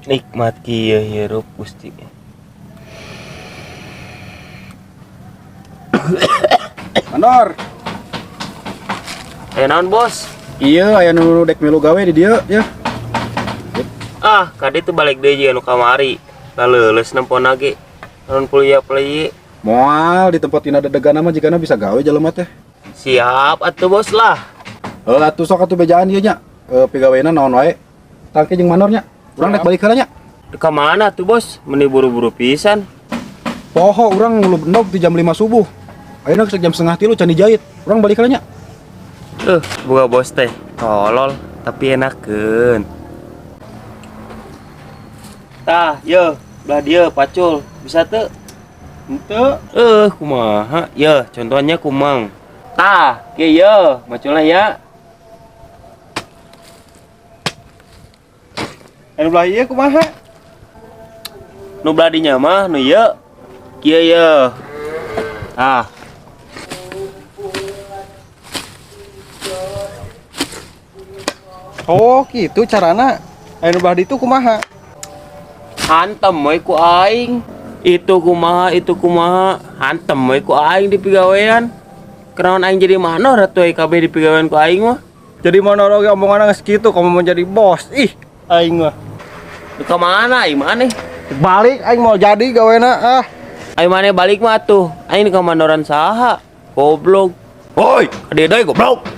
Nikmat kieu hirup Gusti. Mandor. Naon bos? Iya, aya nu dek melu gawe di dieu ya. Ah, kade tuh balik deui jeung anu kamari. Laleuleuh nempona ge. Naon kuliah-kuliah. Moal di tempat tina dedegana mah jigana bisa gawe jelema teh. Siap atuh bos lah. Atuh sok atuh bejaan ieu nya. Pigawena naon wae. Tangke jeung mandornya. Urang dek balik heula nya. Ka mana tuh bos? Meni buru-buru pisan. Poho urang ngulu bendog di jam 5 subuh. Ayeuna geus jam 2:30 can dijahit. Urang balik heula nya. Boga bos teh. Tolol, tapi enakeun. Tah, ye, belah dia pacul. Bisa teu? Henteu. Kumaha? Ye, contohnya kumang. Tah, kieu ye, maculna ya. Anu belah ieu kumaha? Nu belah dinya mah nu ye. Kieu ye. Ah. Oh, gitu carana. Anu belah ditu kumaha? Hantem we ku aing. Itu kumaha, hantem we ku aing di pigawean. Kenaon aing jadi manor atuh kabeh di pigawean ku aing mah. Jadi manor oge omonganna geus kitu kamu mau jadi bos. Ih, aing mah. Ka mana aing maneh? Balik aing mau jadi gawena ah. Aing maneh balik mah atuh. Aing ka manoran saha? Goblok. Woi, kade deui goblok.